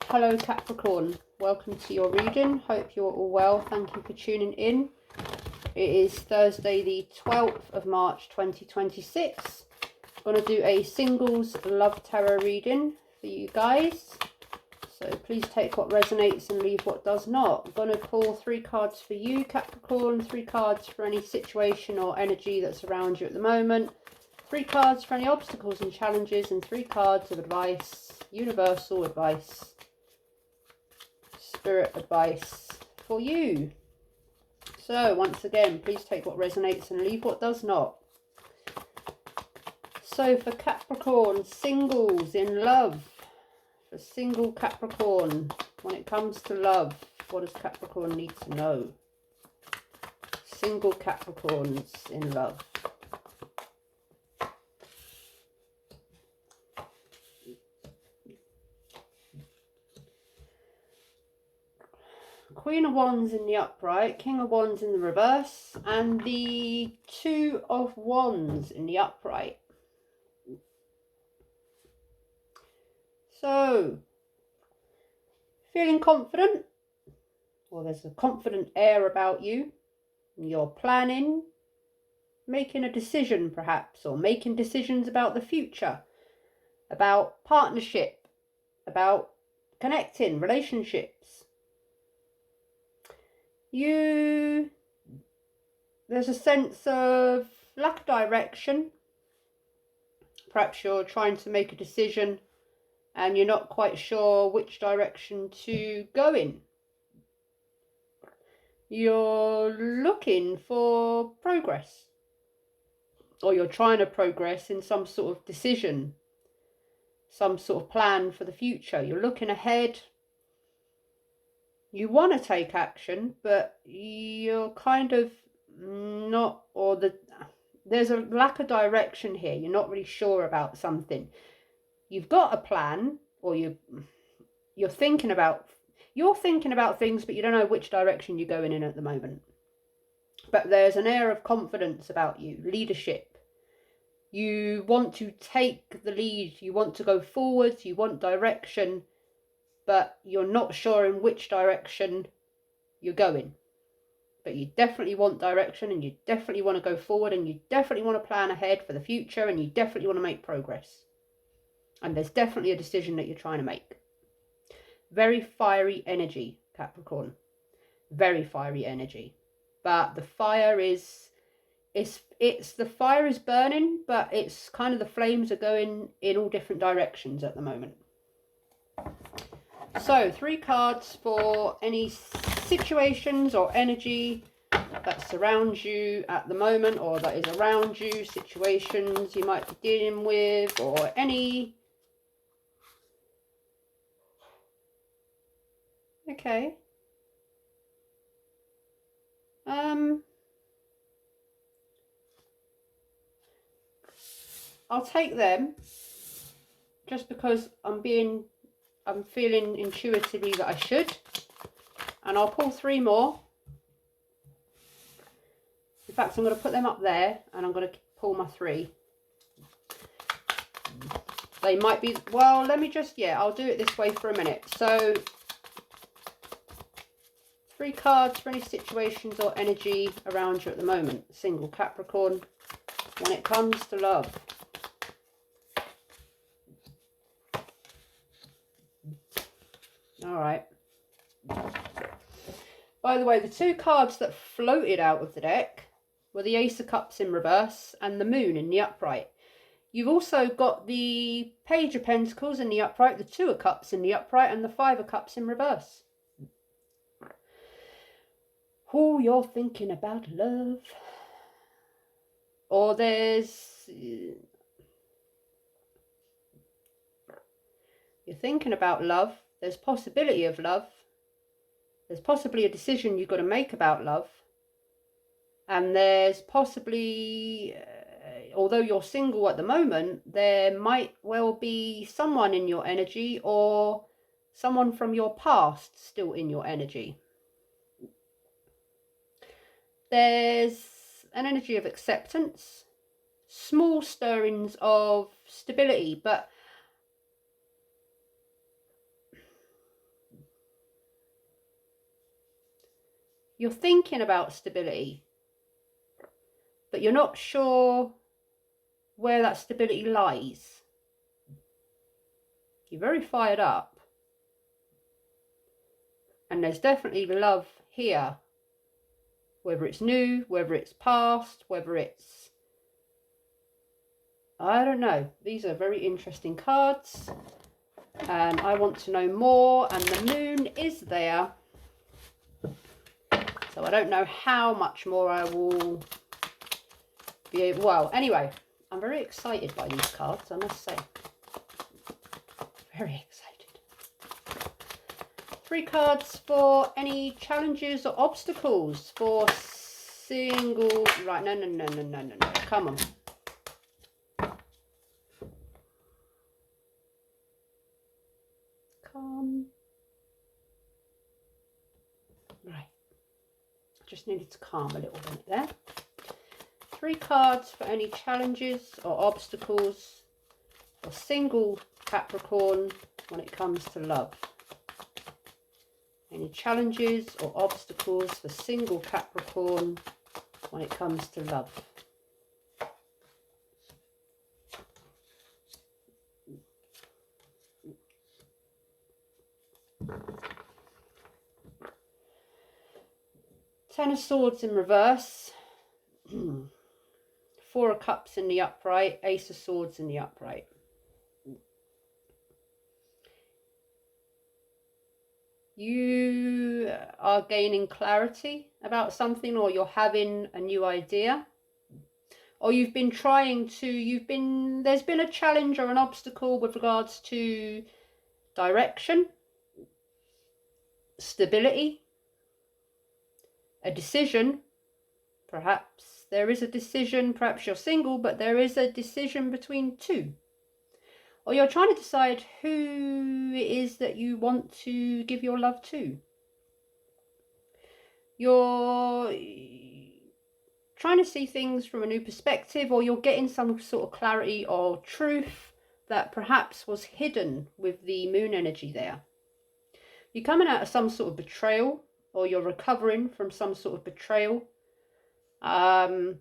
Hello Capricorn, welcome to your reading. Hope you're all well. Thank you for tuning in. It is Thursday the 12th of March 2026. I'm going to do a singles love tarot reading for you guys. So please take what resonates and leave what does not. I'm going to pull 3 cards for you Capricorn, 3 cards for any situation or energy that's around you at the moment, 3 cards for any obstacles and challenges, and 3 cards of advice, universal advice, spirit advice for you. So once again, please take what resonates and leave what does not. So for Capricorn, singles in love. For single Capricorn, when it comes to love, what does Capricorn need to know? Single Capricorns in love. Queen of Wands in the upright, King of Wands in the reverse, and the 2 of Wands in the upright. So, feeling confident, or there's a confident air about you. You're planning, making a decision perhaps, or making decisions about the future, about partnership, about connecting, relationships. There's a sense of lack of direction. Perhaps you're trying to make a decision and you're not quite sure which direction to go in. You're looking for progress, or you're trying to progress in some sort of decision, some sort of plan for the future. You're looking ahead. You want to take action, but you're kind of not, there's a lack of direction here. You're not really sure about something. You've got a plan, or you're thinking about things, but you don't know which direction you're going in at the moment. But there's an air of confidence about you, leadership. You want to take the lead, you want to go forwards, you want direction, but you're not sure in which direction you're going. But you definitely want direction, and you definitely want to go forward, and you definitely want to plan ahead for the future, and you definitely want to make progress. And there's definitely a decision that you're trying to make. Very fiery energy, Capricorn. Very fiery energy. But the fire is, the fire is burning, but it's kind of, the flames are going in all different directions at the moment. So 3 cards for any situations or energy that surrounds you at the moment, or that is around you, situations you might be dealing with, or any. Okay. I'll take them just because I'm feeling intuitively that I should. And I'll pull 3 more. In fact, I'm going to put them up there, and I'm going to pull my 3. They might be, well, let me just, I'll do it this way for a minute. So 3 cards for any situations or energy around you at the moment. Single Capricorn, when it comes to love. All right. By the way, the 2 cards that floated out of the deck were the Ace of Cups in reverse and the Moon in the upright. You've also got the Page of Pentacles in the upright, the 2 of Cups in the upright, and the 5 of Cups in reverse. Oh, you're thinking about love. Or you're thinking about love. There's possibility of love. There's possibly a decision you've got to make about love. And there's possibly, although you're single at the moment, there might well be someone in your energy, or someone from your past still in your energy. There's an energy of acceptance, small stirrings of stability, but You're thinking about stability, but you're not sure where that stability lies. You're very fired up. And there's definitely love here. Whether it's new, whether it's past, whether it's... I don't know. These are very interesting cards. And I want to know more. And the moon is there. So I don't know how much more I will be able... Well, anyway, I'm very excited by these cards, I must say. Very excited. 3 cards for any challenges or obstacles for single... Right, no. Come on. Come. Right. Just needed to calm a little bit there. 3 cards for any challenges or obstacles for single Capricorn when it comes to love. Any challenges or obstacles for single Capricorn when it comes to love. Ten of Swords in reverse. 4 of Cups in the upright. Ace of Swords in the upright. You are gaining clarity about something, or you're having a new idea, or you've been trying to, there's been a challenge or an obstacle with regards to direction, stability, a decision. Perhaps there is a decision, perhaps you're single, but there is a decision between 2. Or you're trying to decide who it is that you want to give your love to. You're trying to see things from a new perspective, or you're getting some sort of clarity or truth that perhaps was hidden with the moon energy there. You're coming out of some sort of betrayal, or you're recovering from some sort of betrayal. And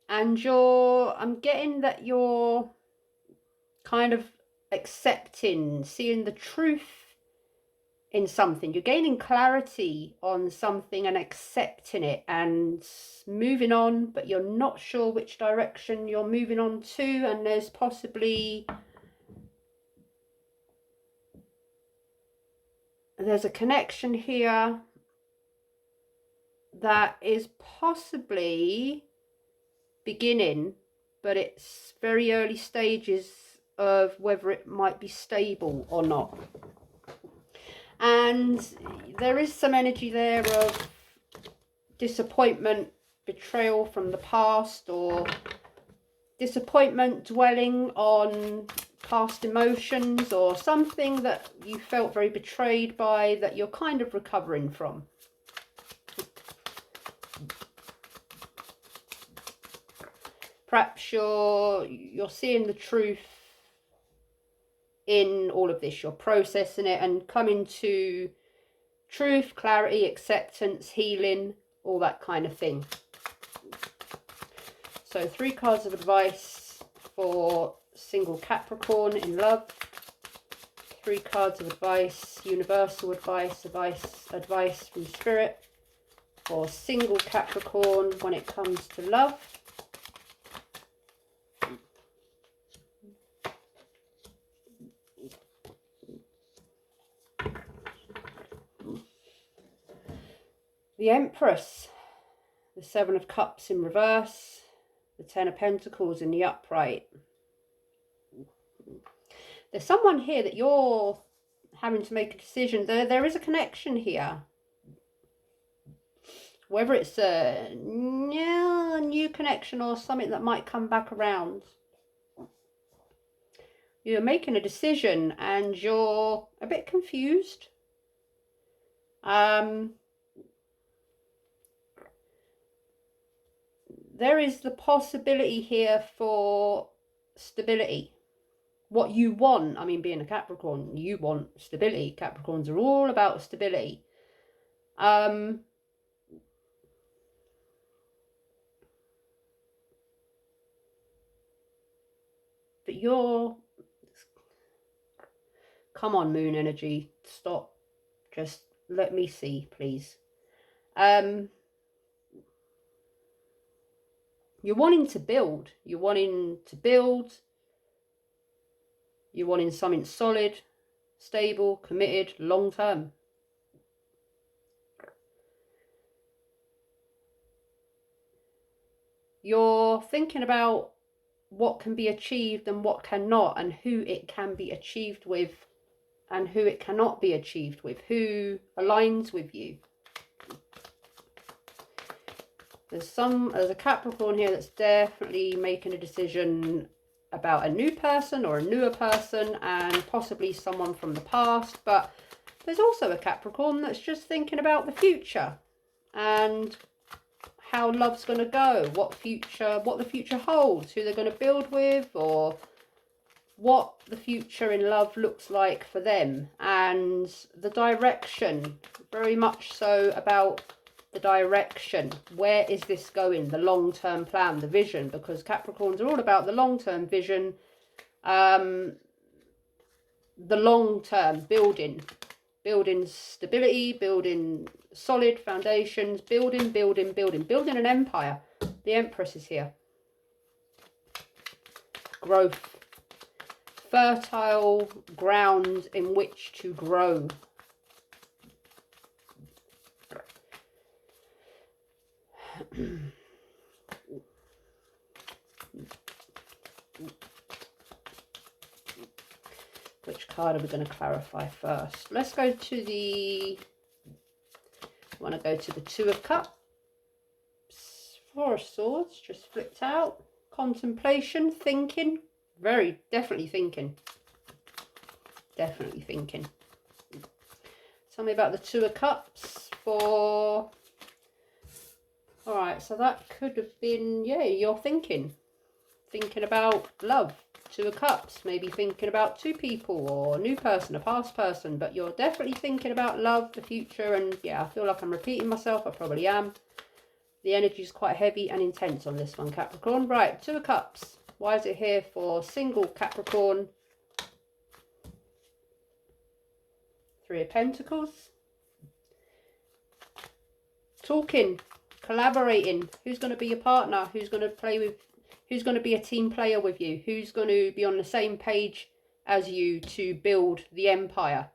I'm getting that you're kind of accepting, seeing the truth in something. You're gaining clarity on something and accepting it and moving on, but you're not sure which direction you're moving on to, and there's possibly... There's a connection here that is possibly beginning, but it's very early stages of whether it might be stable or not. And there is some energy there of disappointment, betrayal from the past, or disappointment dwelling on past emotions, or something that you felt very betrayed by that you're kind of recovering from. Perhaps you're seeing the truth in all of this. You're processing it and coming to truth, clarity, acceptance, healing, all that kind of thing. So 3 cards of advice for single Capricorn in love. 3 cards of advice, universal advice from Spirit for single Capricorn when it comes to love. The Empress, the 7 of Cups in reverse, the 10 of Pentacles in the upright. There's someone here that you're having to make a decision. There is a connection here. Whether it's a new connection or something that might come back around. You're making a decision and you're a bit confused. There is the possibility here for stability. What you want, I mean, being a Capricorn, you want stability. Capricorns are all about stability. you're... Come on, moon energy. Stop. Just let me see, please. You're wanting to build. You're wanting to build. You're wanting something solid, stable, committed, long term. You're thinking about what can be achieved and what cannot, and who it can be achieved with and who it cannot be achieved with, who aligns with you. There's a Capricorn here that's definitely making a decision about a new person or a newer person, and possibly someone from the past. But there's also a Capricorn that's just thinking about the future and how love's going to go, what the future holds, who they're going to build with, or what the future in love looks like for them, and the direction. Very much so about the direction. Where is this going? The long-term plan, the vision, because Capricorns are all about the long-term vision, the long-term building stability, building solid foundations, building an empire. The Empress is here. Growth. Fertile ground in which to grow. Which card are we going to clarify first? Let's go to the... I want to go to the Two of Cups. Four of Swords, just flipped out. Contemplation, thinking. Definitely thinking. Definitely thinking. Tell me about the Two of Cups for... Alright, so that could have been, yeah, you're thinking. Thinking about love. Two of Cups. Maybe thinking about two people or a new person, a past person. But you're definitely thinking about love, the future. And yeah, I feel like I'm repeating myself. I probably am. The energy is quite heavy and intense on this one, Capricorn. Right, Two of Cups. Why is it here for single Capricorn? Three of Pentacles. Talking, collaborating. Who's going to be your partner? Who's going to play with? Who's going to be a team player with you? Who's going to be on the same page as you to build the empire?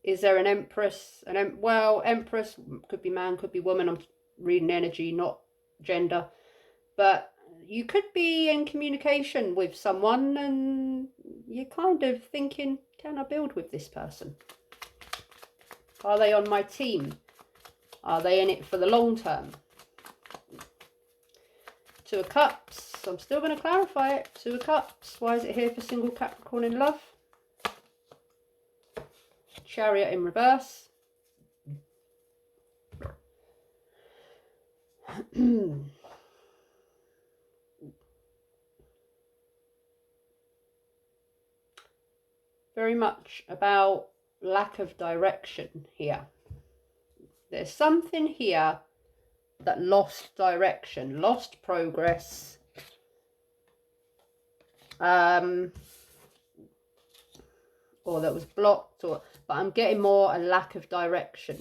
Is there an Empress? Well, Empress could be man, could be woman. I'm reading energy, not gender. But you could be in communication with someone and you're kind of thinking, can I build with this person? Are they on my team? Are they in it for the long term? Two of Cups. I'm still going to clarify it. Two of Cups. Why is it here for single Capricorn in love? Chariot in reverse. Very much about lack of direction here. There's something here that lost direction, lost progress. Or that was blocked, but I'm getting more a lack of direction.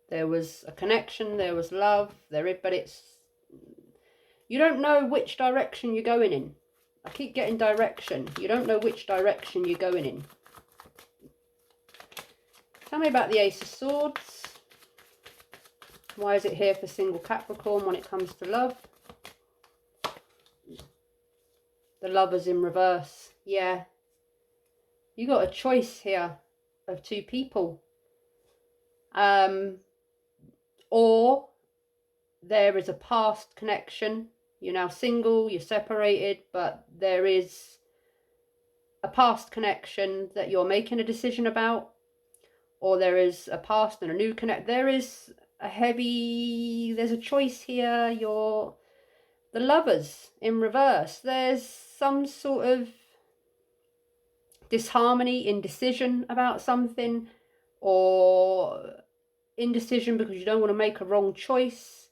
There was a connection, there was love, but you don't know which direction you're going in. I keep getting direction. You don't know which direction you're going in. Tell me about the Ace of Swords. Why is it here for single Capricorn when it comes to love? The Lovers in reverse. Yeah. You got a choice here of two people. Or there is a past connection. You're now single, you're separated, but there is a past connection that you're making a decision about. Or there is a past and a new connect. There's a choice here. You're the Lovers in reverse. There's some sort of disharmony, indecision about something, or indecision because you don't want to make a wrong choice.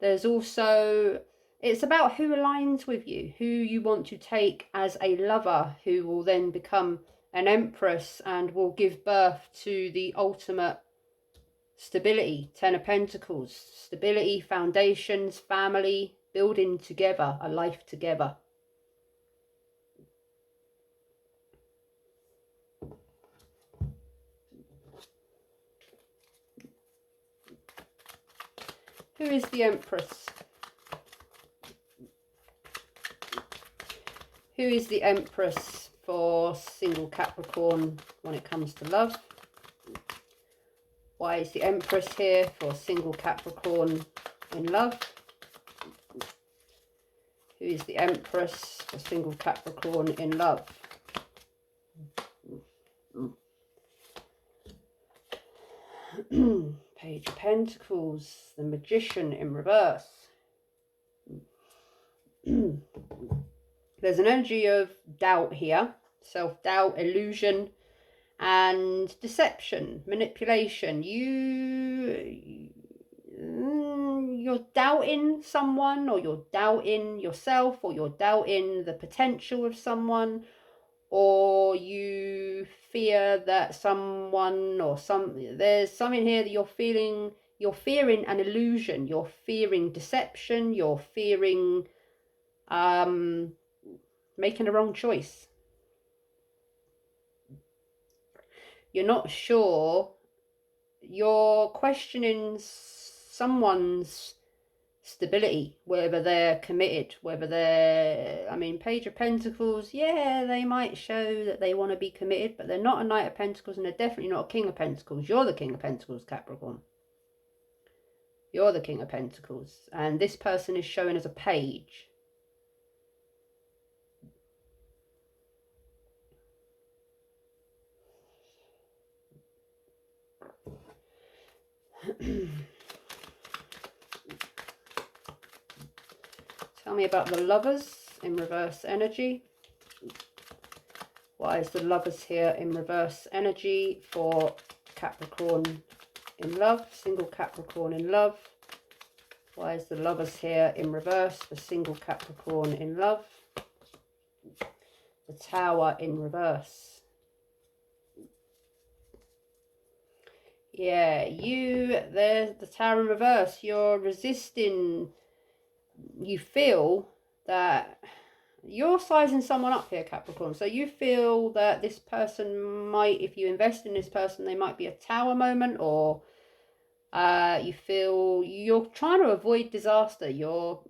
There's also It's about who aligns with you, who you want to take as a lover, who will then become an empress and will give birth to the ultimate stability. 10 of Pentacles, stability, foundations, family, building together, a life together. Who is the Empress? Who is the Empress for single Capricorn when it comes to love? Why is the Empress here for single Capricorn in love? Who is the Empress for single Capricorn in love? Page of Pentacles, the Magician in reverse. There's an energy of doubt here, self-doubt, illusion, and deception, manipulation. You're doubting someone, or you're doubting yourself, or you're doubting the potential of someone, or you fear that someone or there's something here that you're feeling. You're fearing an illusion, you're fearing deception, you're fearing making a wrong choice. You're not sure. You're questioning someone's stability, whether they're committed, whether they're, I mean, Page of Pentacles, yeah, they might show that they want to be committed, but they're not a Knight of Pentacles, and they're definitely not a King of Pentacles. You're the King of Pentacles, Capricorn. You're the King of Pentacles, and this person is showing as a page. Tell me about the Lovers in reverse energy. Why is the Lovers here in reverse energy for Capricorn in love, single Capricorn in love? Why is the Lovers here in reverse for single Capricorn in love? The Tower in reverse. Yeah, there's the Tower in reverse. You're resisting. You feel that you're sizing someone up here, Capricorn. So you feel that this person might, if you invest in this person, they might be a tower moment, or you feel you're trying to avoid disaster. You're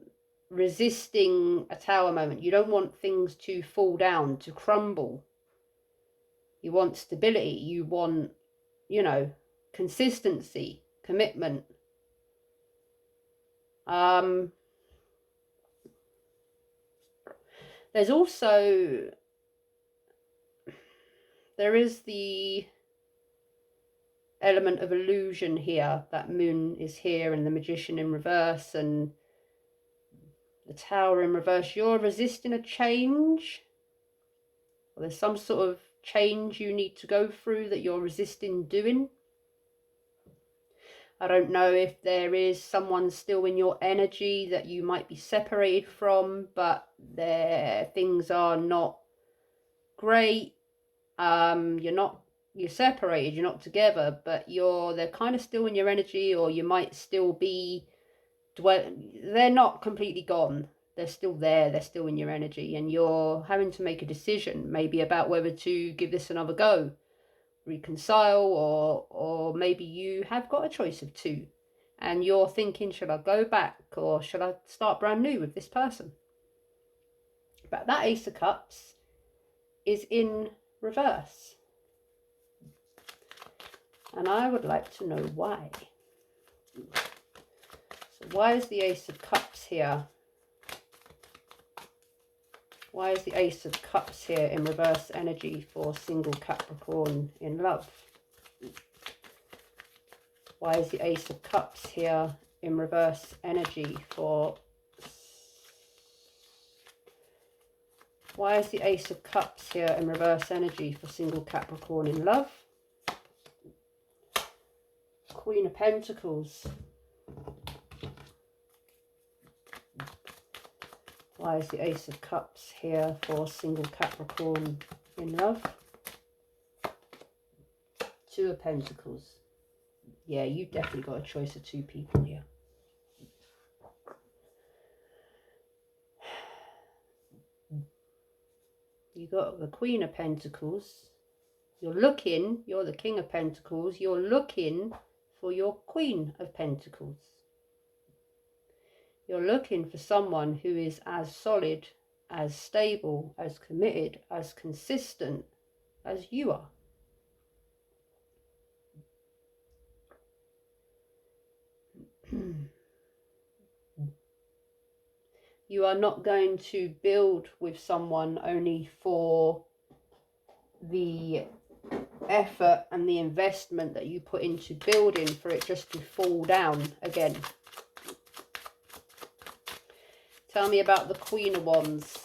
resisting a tower moment. You don't want things to fall down, to crumble. You want stability. You want, you know, consistency, commitment. There's also, there is the element of illusion here. That Moon is here, and the Magician in reverse, and the Tower in reverse. You're resisting a change. Or there's some sort of change you need to go through that you're resisting doing. I don't know if there is someone still in your energy that you might be separated from, but things are not great. You're separated, you're not together, but they're kind of still in your energy, or you might still be they're not completely gone. They're still there, they're still in your energy, and you're having to make a decision, maybe about whether to give this another go, reconcile, or maybe you have got a choice of two, and you're thinking, should I go back, or should I start brand new with this person? But that Ace of Cups is in reverse, and I would like to know why. So why is the Ace of Cups here? Why is the Ace of Cups here in reverse energy for single Capricorn in love? Why is the Ace of Cups here in reverse energy for... Why is the Ace of Cups here in reverse energy for single Capricorn in love? Queen of Pentacles. Why is the Ace of Cups here for single Capricorn in love? Two of Pentacles. Yeah, you've definitely got a choice of two people here. You got the Queen of Pentacles. You're the King of Pentacles. You're looking for your Queen of Pentacles. You're looking for someone who is as solid, as stable, as committed, as consistent as you are. You are not going to build with someone only for the effort and the investment that you put into building for it just to fall down again. Tell me about the Queen of Wands.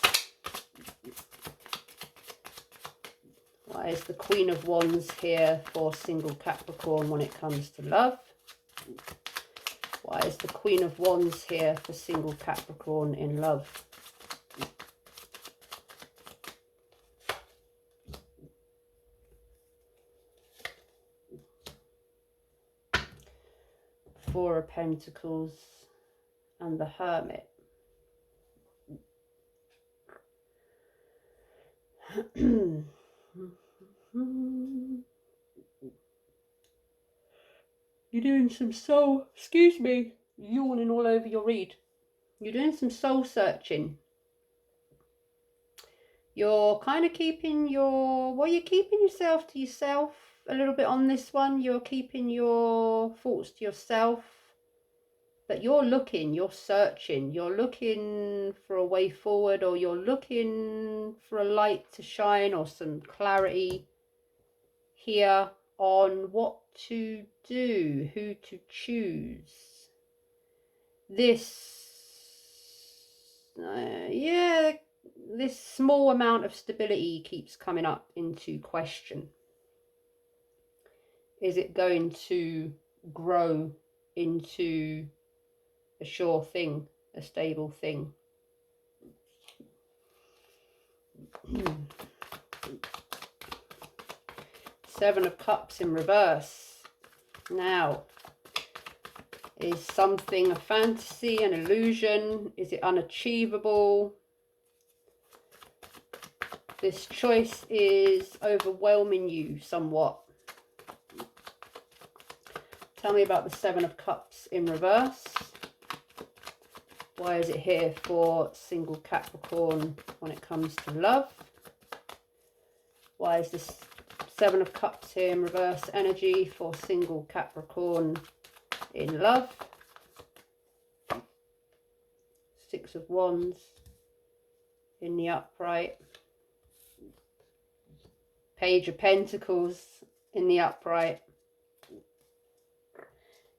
Why is the Queen of Wands here for single Capricorn when it comes to love? Why is the Queen of Wands here for single Capricorn in love? Four of Pentacles and the Hermit. You're doing some soul, excuse me, yawning all over your read. You're doing some soul searching. You're kind of keeping you're keeping yourself to yourself a little bit on this one. You're keeping your thoughts to yourself. But you're looking, you're searching, you're looking for a way forward, or you're looking for a light to shine or some clarity here on what to do, who to choose. This small amount of stability keeps coming up into question. Is it going to grow into a sure thing, a stable thing? Seven of Cups in reverse. Now, is something a fantasy, an illusion? Is it unachievable? This choice is overwhelming you somewhat. Tell me about the Seven of Cups in reverse. Why is it here for single Capricorn when it comes to love? Why is this Seven of Cups here in reverse energy for single Capricorn in love? Six of Wands in the upright. Page of Pentacles in the upright.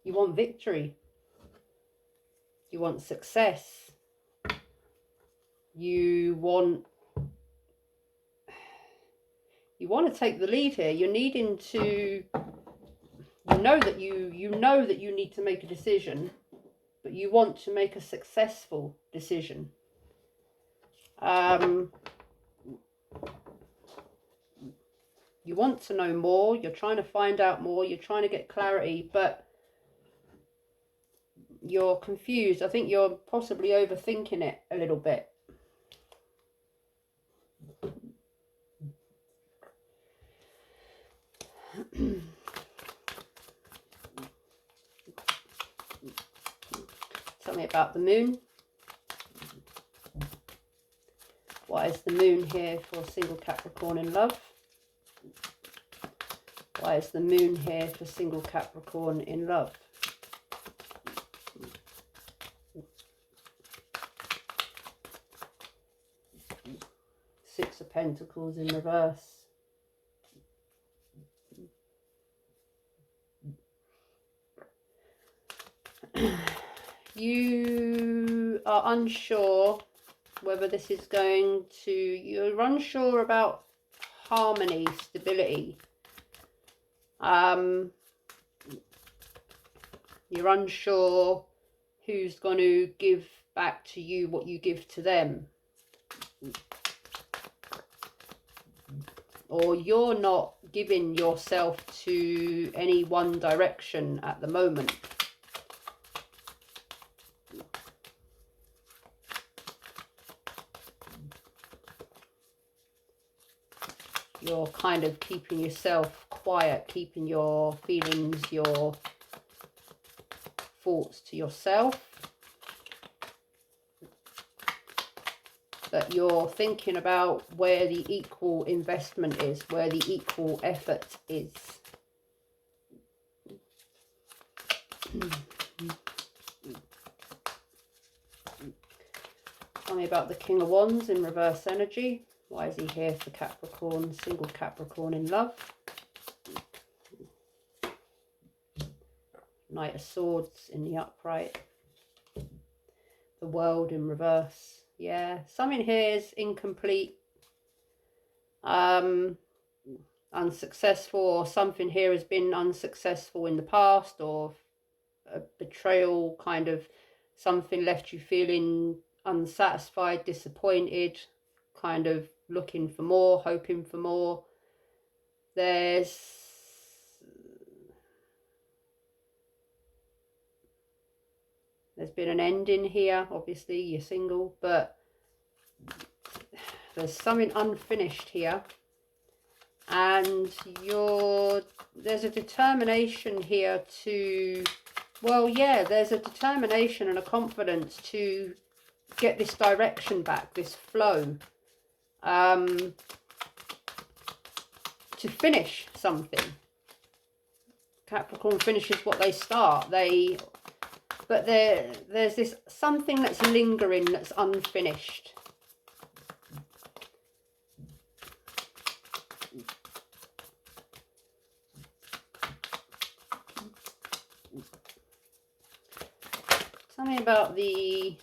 You want victory. You want success. You want to take the lead here. You're needing to, you know that you need to make a decision, but you want to make a successful decision. You want to know more. You're trying to find out more. You're trying to get clarity, but you're confused. I think you're possibly overthinking it a little bit. Tell me about the moon. Why is the moon here for single Capricorn in love? Why is the moon here for single Capricorn in love? Six of Pentacles in reverse. You are unsure whether this is going to, you're unsure about harmony, stability. You're unsure who's going to give back to you what you give to them. Or you're not giving yourself to any one direction at the moment. You're kind of keeping yourself quiet, keeping your feelings, your thoughts to yourself. But you're thinking about where the equal investment is, where the equal effort is. Tell me about the King of Wands in reverse energy. Why is he here for Capricorn, single Capricorn in love? Knight of Swords in the upright. The World in reverse. Yeah, something here is incomplete, unsuccessful, or something here has been unsuccessful in the past, or a betrayal, kind of something left you feeling unsatisfied, disappointed, kind of looking for more, hoping for more. There's been an ending here. Obviously you're single, but there's something unfinished here, and there's a determination here to, well, yeah, there's a determination and a confidence to get this direction back, this flow, to finish something. Capricorn finishes what they start. But there's this something that's lingering, that's unfinished. Tell me about the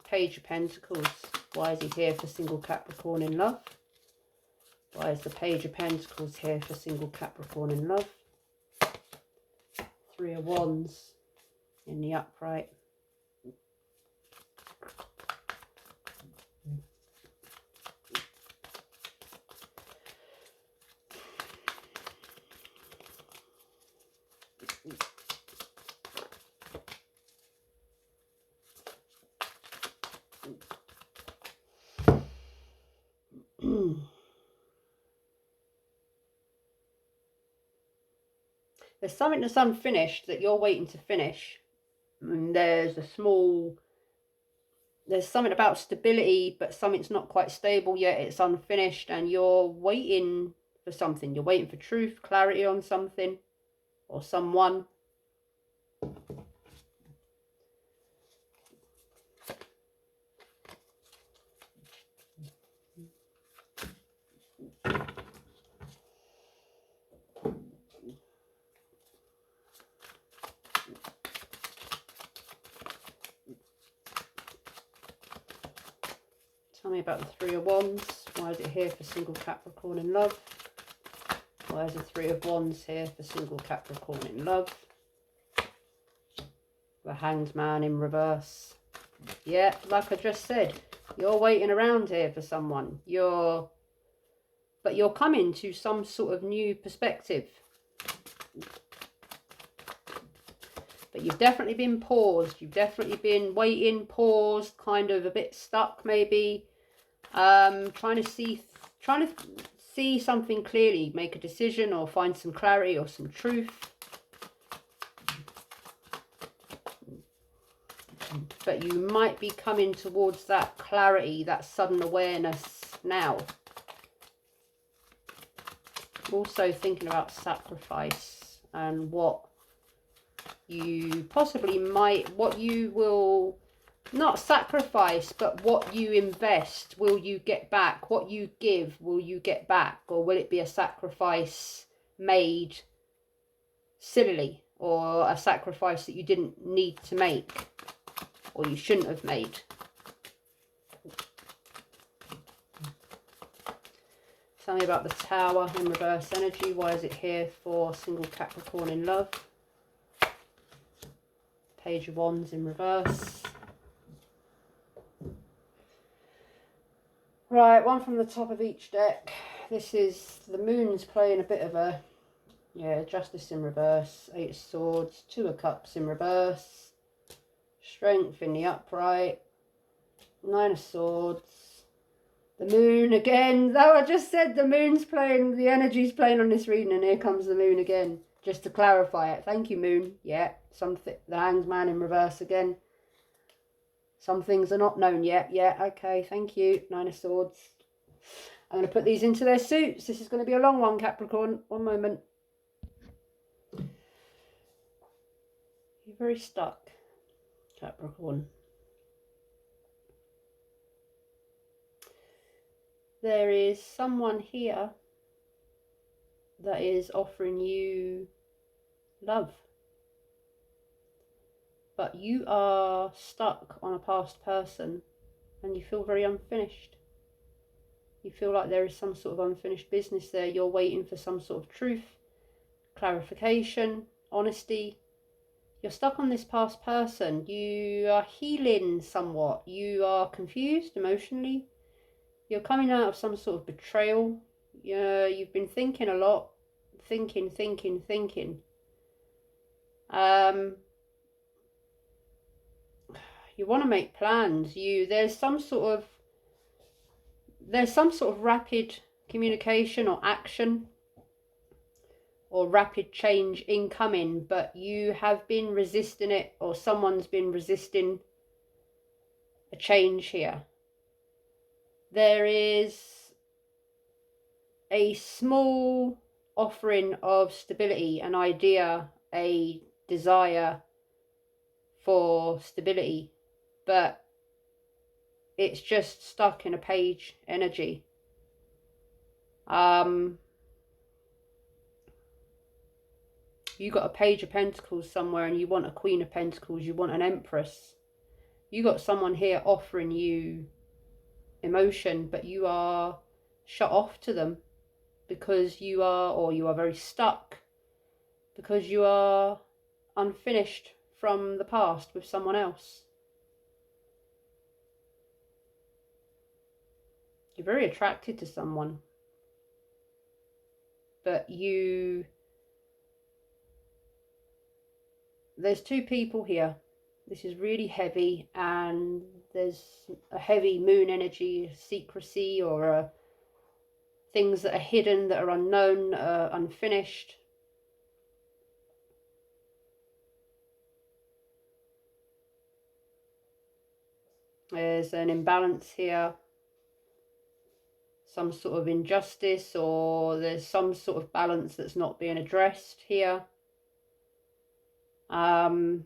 Page of Pentacles. Why is he here for single Capricorn in love? Why is the Page of Pentacles here for single Capricorn in love? Three of Wands in the upright. There's something that's unfinished that you're waiting to finish. And there's something about stability, but something's not quite stable yet. It's unfinished, and you're waiting for something. You're waiting for truth, clarity on something or someone. Tell me about the Three of Wands. Why is it here for single Capricorn in love? Why is the Three of Wands here for single Capricorn in love? The Hanged Man in reverse. Yeah, like I just said, you're waiting around here for someone. But you're coming to some sort of new perspective. But you've definitely been paused. You've definitely been waiting, paused, kind of a bit stuck maybe. Trying to see something clearly, make a decision or find some clarity or some truth. But you might be coming towards that clarity, that sudden awareness now. Also thinking about sacrifice and what you possibly what you will not sacrifice, but what you invest, will you get back? What you give, will you get back? Or will it be a sacrifice made sillily, or a sacrifice that you didn't need to make, or you shouldn't have made? Tell me about the Tower in reverse energy. Why is it here for single Capricorn in love? Page of Wands in reverse. Right, one from the top of each deck. This is the moon's playing a bit of a, yeah, justice in reverse, 8 of swords, 2 of cups in reverse, strength in the upright, 9 of swords, the moon again. Though I just said the moon's playing, the energy's playing on this reading, and here comes the moon again. Just to clarify it. Thank you, moon. Yeah, something, the hanged man in reverse again. Some things are not known yet. Yeah, okay, thank you. 9 of swords. I'm going to put these into their suits. This is going to be a long one, Capricorn. One moment. You're very stuck, Capricorn. There is someone here that is offering you love. But you are stuck on a past person and you feel very unfinished. You feel like there is some sort of unfinished business there. You're waiting for some sort of truth, clarification, honesty. You're stuck on this past person. You are healing somewhat. You are confused emotionally. You're coming out of some sort of betrayal. You've been thinking a lot. Thinking. You want to make plans. There's some sort of rapid communication or action or rapid change incoming, but you have been resisting it, or someone's been resisting a change here. There is a small offering of stability, an idea, a desire for stability, but it's just stuck in a page energy. You got a page of pentacles somewhere and you want a queen of pentacles, you want an empress. You got someone here offering you emotion, but you are shut off to them because you are very stuck, because you are unfinished from the past with someone else. You're very attracted to someone, but there's two people here. This is really heavy, and there's a heavy moon energy, secrecy, or things that are hidden, that are unknown, unfinished. There's an imbalance here, some sort of injustice, or there's some sort of balance that's not being addressed here. There's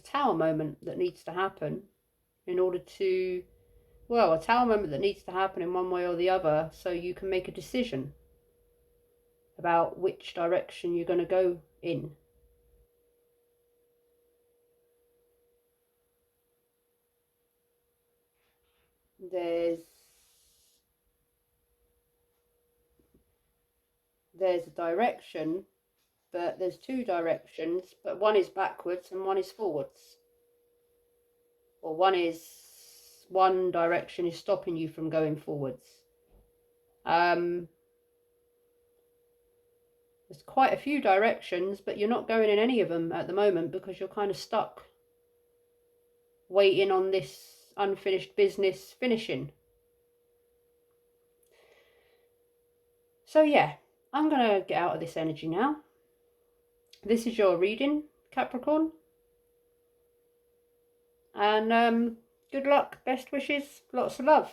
a tower moment that needs to happen in order to, well, a tower moment that needs to happen in one way or the other, so you can make a decision about which direction you're going to go in. There's a direction, but there's two directions, but one is backwards and one is forwards. Or one direction is stopping you from going forwards. There's quite a few directions, but you're not going in any of them at the moment because you're kind of stuck waiting on this unfinished business finishing. So yeah, I'm going to get out of this energy now. This is your reading, Capricorn. And good luck, best wishes, lots of love.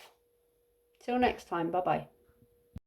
Till next time, bye-bye.